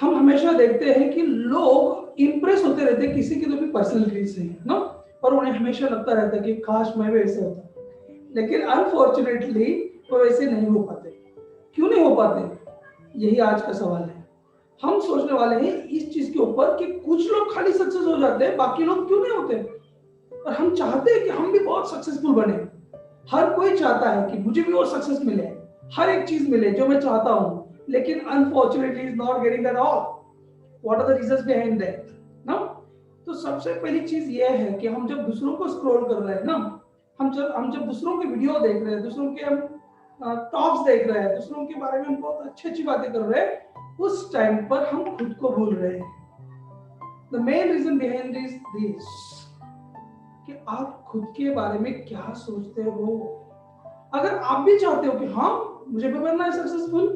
हम हमेशा देखते हैं कि लोग इंप्रेस होते रहते हैं किसी की तो भी पर्सनैलिटी से, ना, और उन्हें हमेशा लगता रहता है कि काश मैं भी ऐसे होता, लेकिन अनफॉर्चुनेटली वो वैसे नहीं हो पाते। क्यों नहीं हो पाते, यही आज का सवाल है। हम सोचने वाले हैं इस चीज के ऊपर कि कुछ लोग खाली सक्सेस हो जाते हैं, बाकी लोग क्यों नहीं होते। और हम चाहते हैं कि हम भी बहुत सक्सेसफुल बने। हर कोई चाहता है कि मुझे भी वो सक्सेस मिले, हर एक चीज मिले जो मैं चाहता हूं, लेकिन unfortunately is not getting that all. What are the reasons behind that, ना? तो सबसे पहली चीज ये है कि हम जब दूसरों को स्क्रॉल कर रहे हैं ना, हम जब दूसरों के वीडियो देख रहे हैं, दूसरों के हम टॉक्स देख रहे हैं, दूसरों के बारे में हम बहुत अच्छी अच्छी बातें कर रहे हैं, उस टाइम पर हम खुद को भूल रहे हैं। The main reason behind is this कि आप खुद के बारे में क्या सोचते हो। अगर आप भी चाहते हो कि हाँ मुझे भी बनना है सक्सेसफुल,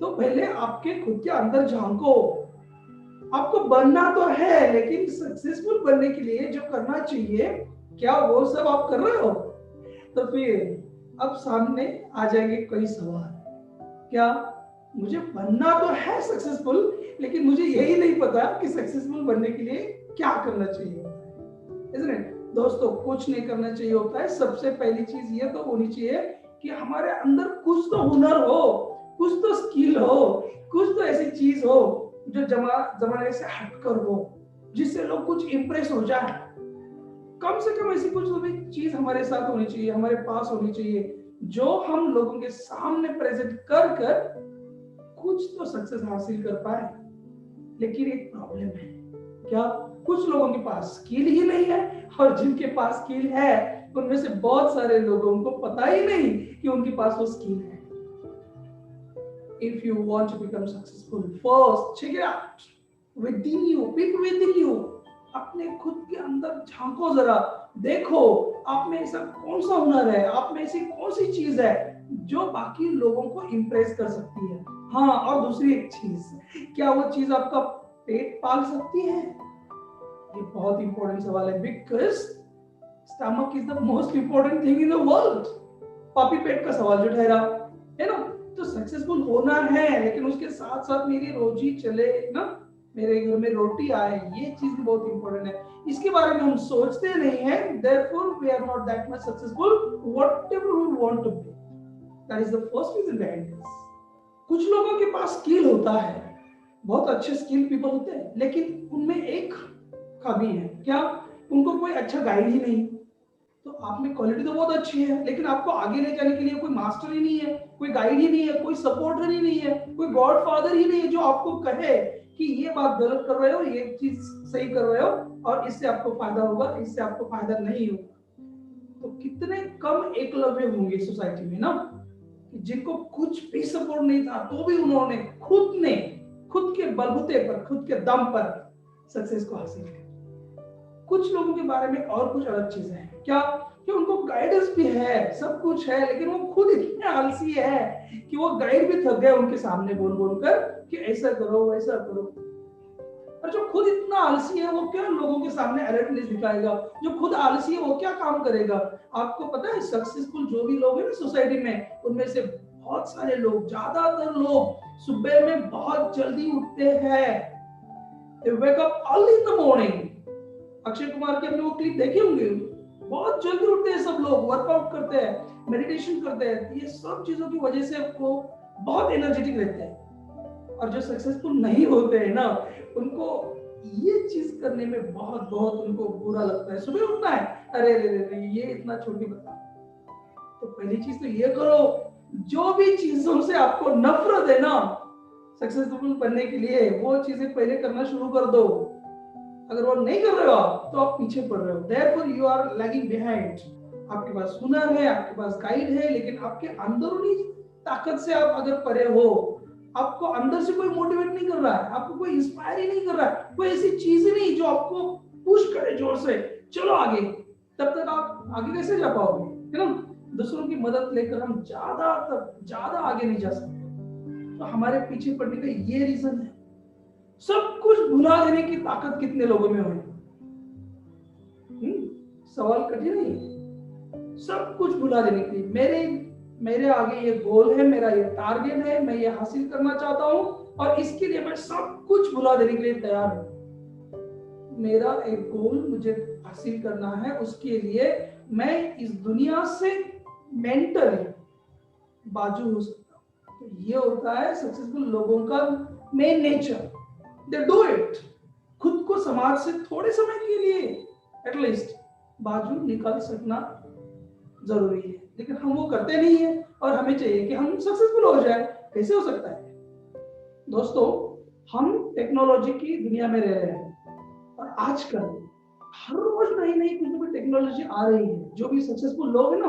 तो पहले आपके खुद के अंदर झांको। आपको बनना तो है, लेकिन सक्सेसफुल बनने के लिए जो करना चाहिए, क्या वो सब आप कर रहे हो? तो फिर अब सामने आ जाएंगे कई सवाल। क्या मुझे बनना तो है सक्सेसफुल, लेकिन मुझे यही नहीं पता कि सक्सेसफुल बनने के लिए क्या करना चाहिए, isn't it? दोस्तों, कुछ नहीं करना चाहिए होता है। सबसे पहली चीज ये तो होनी चाहिए कि हमारे अंदर कुछ तो हुनर हो, कुछ तो स्किल हो, कुछ तो ऐसी चीज हो जो जमाने से हटकर हो, जिससे लोग कुछ इंप्रेस हो जाए। कम से कम ऐसी कुछ तो भी चीज हमारे साथ होनी चाहिए, हमारे पास होनी चाहिए, जो हम लोगों के सामने प्रेजेंट कर कर कुछ तो सक्सेस हासिल कर पाए। लेकिन एक प्रॉब्लम है, क्या कुछ लोगों के पास स्किल ही नहीं है, और जिनके पास स्किल है उनमें से बहुत सारे लोगों को पता ही नहीं कि उनके पास वो स्किल है। If you want to become successful, first check it out within you, peek within you. अपने खुद के अंदर झांको, जरा देखो आप में ऐसा कौन सा हुनर है, आप में ऐसी कौन सी चीज है जो बाकी लोगों को इंप्रेस कर सकती है। हाँ, और दूसरी एक चीज, क्या वो चीज आपका पेट पाल सकती है? ये बहुत इंपॉर्टेंट सवाल है, because stomach is the most important thing in the world. पापी पेट का सवाल जो ठहरा है ना, तो सक्सेसफुल होना है, लेकिन उसके साथ साथ मेरी रोजी चले ना, मेरे घर में रोटी आए, ये चीज भी बहुत इंपॉर्टेंट है। इसके बारे में हम सोचते नहीं है, therefore we are not that much successful whatever we want to be. That is the first reason behind this. कुछ लोगों के पास स्किल होता है, बहुत अच्छे स्किल पीपल होते हैं, लेकिन उनमें एक खामी है, क्या? उनको कोई अच्छा गाइड ही नहीं। तो आप में क्वालिटी तो बहुत अच्छी है, लेकिन आपको आगे ले जाने के लिए कोई मास्टर ही नहीं है, कोई गाइड ही नहीं है, कोई सपोर्टर ही नहीं है, कोई गॉड फादर ही नहीं है जो आपको कहे कि ये बात गलत कर रहे हो, ये चीज सही कर रहे हो, और इससे आपको फायदा होगा, इससे आपको फायदा नहीं होगा। तो कितने कम एकलव्य होंगे सोसाइटी में ना, जिनको कुछ भी सपोर्ट नहीं था, तो भी उन्होंने खुद के बलबूते पर, खुद के दम पर सक्सेस को हासिल किया। कुछ लोगों के बारे में और कुछ अलग चीजें हैं, क्या कि उनको गाइडेंस भी है, सब कुछ है, लेकिन वो खुद इतने आलसी है कि वो गाइड भी थक गए उनके सामने बोल बोल कर कि ऐसा करो वैसा करो। और जो खुद इतना आलसी है वो क्या लोगों के सामने अलर्टनेस दिखाएगा? जो खुद आलसी है वो क्या काम करेगा? आपको पता है, सक्सेसफुल जो भी लोग हैं ना सोसाइटी में, उनमें से बहुत सारे लोग, ज्यादातर लोग सुबह में बहुत जल्दी उठते हैं। They wake up early in the morning. Akshay Kumar के अपने वो क्लिप देखे होंगे, बहुत जल्दी उठते हैं सब लोग, वर्कआउट करते हैं, मेडिटेशन करते हैं, ये सब चीजों की वजह से आपको बहुत एनर्जेटिक रहते हैं। और जो सक्सेसफुल नहीं होते हैं ना, उनको ये चीज करने में बहुत बहुत उनको बुरा लगता है। सुबह उठना है, अरे अरे ये इतना छोटी बता। तो पहली चीज तो ये करो, जो भी चीजों से आपको नफरत है ना, सक्सेसफुल बनने के लिए वो चीजें पहले करना शुरू कर दो। अगर वो नहीं कर रहे हो आप, तो आप पीछे पड़ रहे हो, therefore you are lagging behind. आपके पास हुनर है, आपके पास गाइड है, लेकिन आपके अंदरूनी ताकत से आप अगर परे हो, आपको अंदर से कोई मोटिवेट नहीं कर रहा है, आपको कोई इंस्पायर ही नहीं कर रहा है, कोई ऐसी चीज ही नहीं जो आपको पुश करे जोर से चलो आगे, तब तक आप आगे कैसे जा पाओगे, है ना? दूसरों की मदद लेकर हम ज्यादा आगे नहीं जा सकते। तो हमारे पीछे पड़ने का ये रीजन है। सब कुछ भुला देने की ताकत कितने लोगों में है? सवाल कठिन नहीं है। सब कुछ भुला देने की, मेरे आगे ये गोल है, मेरा ये टारगेट है, मैं ये हासिल करना चाहता हूं, और इसके लिए मैं सब कुछ भुला देने के लिए तैयार हूं। मेरा एक गोल मुझे हासिल करना है, उसके लिए मैं इस दुनिया से मेंटली बाजू हो सकता हूं। तो ये होता है सक्सेसफुल लोगों का main nature. They do it. खुद को समाज से थोड़े समय के लिए एटलीस्ट बाजू निकाल सकना जरूरी है, लेकिन हम वो करते नहीं है और हमें चाहिए कि हम सक्सेसफुल हो जाए। कैसे हो सकता है दोस्तों? हम टेक्नोलॉजी की दुनिया में रह रहे हैं और आजकल हर रोज नई नई कुछ ना कुछ टेक्नोलॉजी आ रही है। जो भी सक्सेसफुल लोग हैं ना,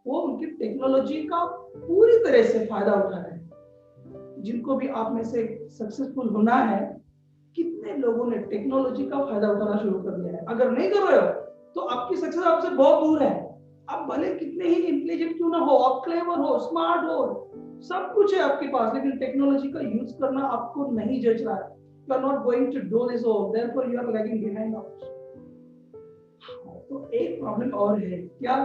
वो उनकी टेक्नोलॉजी का पूरी तरह से फायदा उठा रहे हैं। जिनको भी आप में से सक्सेसफुल होना है, कितने लोगों ने टेक्नोलॉजी का फायदा उठाना शुरू कर दिया है? अगर नहीं कर रहे हो तो आपकी सक्सेस आपसे बहुत दूर है। आप भले कितने ही इंटेलिजेंट क्यों ना हो, आप क्लेवर हो, स्मार्ट हो, सब कुछ है आपके पास, लेकिन टेक्नोलॉजी का यूज करना आपको नहीं जच रहा है। You are not going to do this, therefore you are lagging behind out. तो एक प्रॉब्लम और है क्या,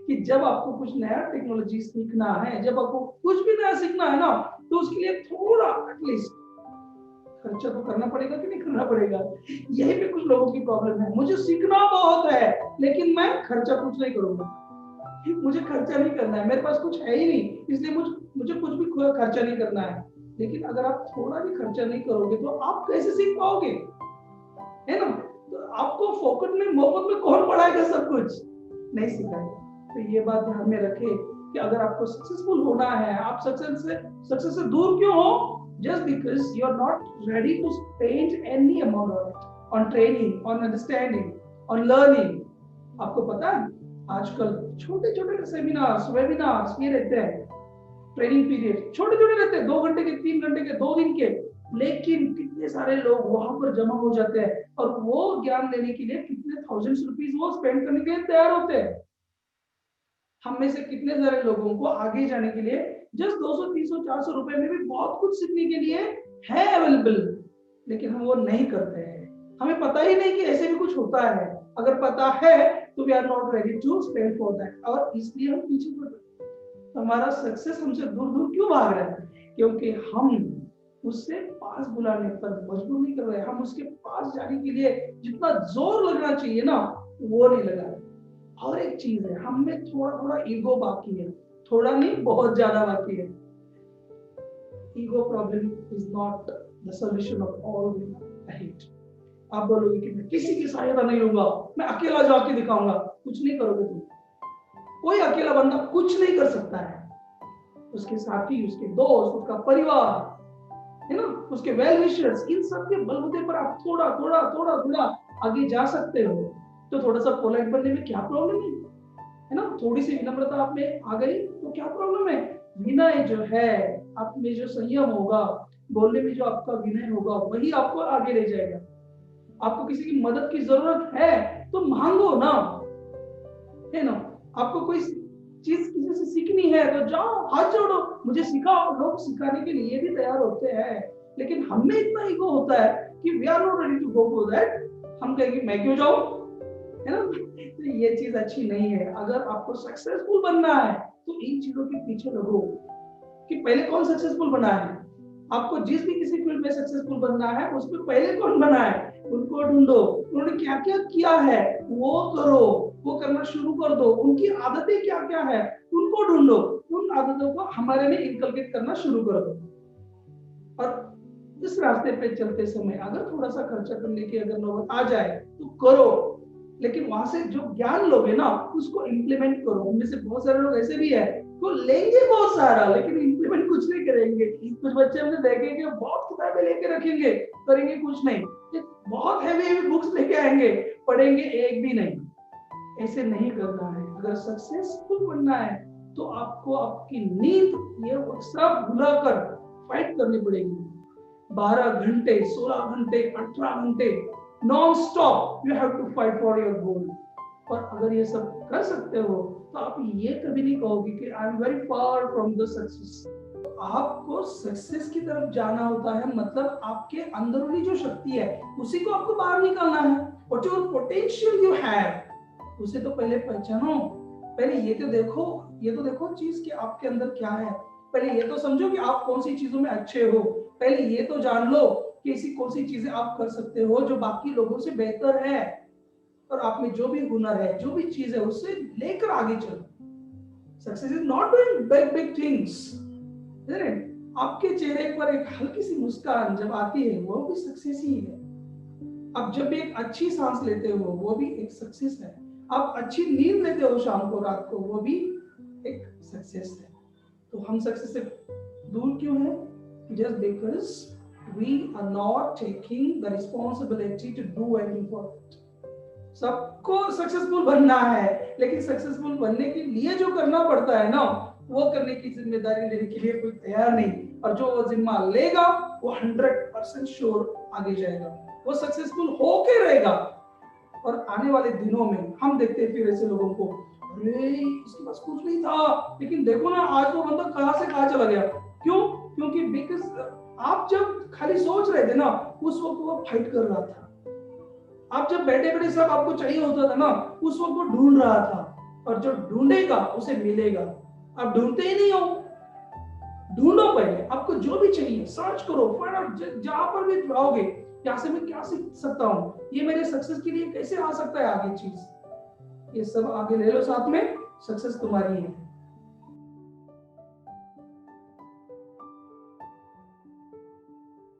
कि जब आपको कुछ नया टेक्नोलॉजी सीखना है, जब आपको कुछ भी नया सीखना है ना, तो उसके लिए थोड़ा एटलीस्ट खर्चा तो करना पड़ेगा कि नहीं करना पड़ेगा? यही पे कुछ लोगों की प्रॉब्लम है। मुझे सीखना बहुत है, लेकिन मैं खर्चा कुछ नहीं करूंगा। मुझे खर्चा नहीं करना है, मेरे पास कुछ है ही नहीं, इसलिए मुझे कुछ भी खर्चा नहीं करना है। लेकिन अगर आप थोड़ा भी खर्चा नहीं करोगे तो आप कैसे सीख पाओगे? है ना? तो आपको फोकट में मोहब्बत में कौन पढ़ाएगा? सब कुछ नहीं सिखाएगा। तो ये बात ध्यान में रखें कि अगर आपको सक्सेसफुल होना है, आप सक्सेस से दूर क्यों हो? Just because you are not ready to spend any amount on it, on training, on understanding, on learning. आपको पता है आजकल छोटे छोटे सेमिनार्स, वेबिनार्स ये रहते हैं, ट्रेनिंग पीरियड छोटे छोटे रहते हैं, 2 घंटे के, 3 घंटे के, 2 दिन के, लेकिन कितने सारे लोग वहां पर जमा हो जाते हैं और वो ज्ञान लेने के लिए कितने थाउजेंड्स रुपीस वो स्पेंड करने के लिए तैयार होते हैं। हम में से कितने सारे लोगों को आगे जाने के लिए जस्ट 200, 300, 400 रुपए में भी बहुत कुछ सीखने के लिए है अवेलेबल, लेकिन हम वो नहीं करते हैं। हमें पता ही नहीं कि ऐसे भी कुछ होता है। अगर पता है तो we are not ready to spend for that, और इसलिए हम पीछे पड़ रहे हैं। तो हमारा सक्सेस हमसे दूर दूर क्यों भाग रहा है? क्योंकि हम उससे पास बुलाने पर मजबूर नहीं कर रहे। हम उसके पास जाने के लिए जितना जोर लगना चाहिए ना, वो नहीं लगा रहे। और एक चीज है, हम में थोड़ा थोड़ा ईगो बाकी है, थोड़ा नहीं बहुत ज्यादा बाकी है। Ego problem is not the solution of all hate. आप बोलोगे कि मैं किसी की सहायता नहीं लूंगा, मैं अकेला जाके दिखाऊंगा, कुछ नहीं करोगे तुम। कोई अकेला बंदा कुछ नहीं कर सकता है। उसके साथी, उसके दोस्त, उसका परिवार, है ना, उसके वेल विशर्स, इन सब के बलबूते पर आप थोड़ा थोड़ा थोड़ा थोड़ा आगे जा सकते हो। तो थोड़ा सा पोलाइट बनने में क्या प्रॉब्लम है ना? थोड़ी सी विनम्रता आप में आ गई तो क्या प्रॉब्लम है? विनय जो है, आप में जो संयम होगा, बोलने में जो आपका विनय होगा, वही आपको आगे ले जाएगा। आपको किसी की मदद की जरूरत है तो मांगो ना, है ना? आपको कोई चीज किसी से सीखनी है तो जाओ, हाथ जोड़ो, मुझे सिखाओ। लोग सिखाने के लिए भी तैयार होते हैं, लेकिन हमें इतना ईगो होता है कि we are not ready to go for that. हम कहेंगे मैं क्यों जाऊं, है ना? तो ये चीज अच्छी नहीं है। अगर आपको सक्सेसफुल बनना है तो इन चीजों के पीछे लगो कि पहले कौन सक्सेसफुल बना है। आपको जिस भी किसी फील्ड में सक्सेसफुल बनना है, उसमें पहले कौन बना है, उनको ढूंढो। उन्होंने क्या क्या किया है वो करो, वो करना शुरू कर दो। उनकी आदतें क्या क्या है उनको ढूंढो, उन आदतों को हमारे में इनकलकेट करना शुरू कर दो। और इस रास्ते पे चलते समय अगर थोड़ा सा खर्चा करने की अगर नौबत आ जाए तो करो, लेकिन वहां से जो ज्ञान लोगे ना उसको इम्प्लीमेंट करो। उनमें से बहुत सारे लोग ऐसे भी है तो लेंगे बहुत सारा, लेकिन इम्प्लीमेंट कुछ नहीं करेंगे। कुछ बच्चे हमने देखेंगे बहुत किताबें लेके रखेंगे, करेंगे कुछ नहीं। बहुत हैवी बुक्स लेके आएंगे, पढ़ेंगे एक भी नहीं। ऐसे नहीं करना है। अगर सक्सेसफुल बनना है तो आपको आपकी नींद ये सब भुलाकर फाइट करनी पड़ेगी। 12 घंटे, 16 घंटे, 18 घंटे non stop you have to fight for your goal. और अगर ये सब कर सकते हो तो आप ये कभी नहीं कहोगे कि I am very far from the success. आपको सक्सेस की तरफ जाना होता है, मतलब आपके अंदरूनी जो शक्ति है उसी को आपको बाहर निकालना है। What your potential you have, उसे तो पहले पहचानो। पहले ये तो देखो चीज कि आपके अंदर क्या है। पहले ये तो समझो कि आप कौन सी चीजों में अच्छे हो, पहले ये तो जान लो कि ऐसी कौन सी चीजें आप कर सकते हो जो बाकी लोगों से बेहतर है, और आप में जो भी हुनर है, जो भी चीज है, उससे लेकर आगे चलो। Success is not doing big big things, आपके चेहरे पर एक हल्की सी मुस्कान जब आती है वो भी सक्सेस ही है। आप जब भी एक अच्छी सांस लेते हो वो भी एक सक्सेस है। आप अच्छी नींद लेते हो शाम को, रात को, वो भी एक सक्सेस है। तो हम सक्सेस से दूर क्यों हैं? Just because we are not taking the responsibility to do anything for it. सबको सक्सेसफुल बनना है, लेकिन सक्सेसफुल बनने के लिए जो करना पड़ता है ना, वो करने की जिम्मेदारी लेने के लिए कोई तैयार नहीं। और जो वो जिम्मा लेगा वो 100% श्योर आगे जाएगा, वो सक्सेसफुल होके रहेगा। और आने वाले दिनों में हम देखते हैं फिर ऐसे लोगों को, अरे इसके पास कुछ नहीं था, लेकिन देखो ना आज वो बंदा कहां से कहां चला गया। क्यों? क्योंकि बिकॉज आप जब खाली सोच रहे थे ना, उस वक्त वो फाइट कर रहा था। आप जब बैठे बैठे सब आपको चाहिए होता था ना, उस वक्त वो ढूंढ रहा था, और जो ढूंढेगा उसे मिलेगा। आप ढूंढते ही नहीं हो, ढूंढो पहले, आपको जो भी चाहिए सर्च करो, फाइंड आउट। जहां पर भी जाओगे, यहाँ से मैं क्या सीख सकता हूँ, ये मेरे सक्सेस के लिए कैसे आ सकता है आगे चीज, ये सब आगे ले लो साथ में, सक्सेस तुम्हारी है।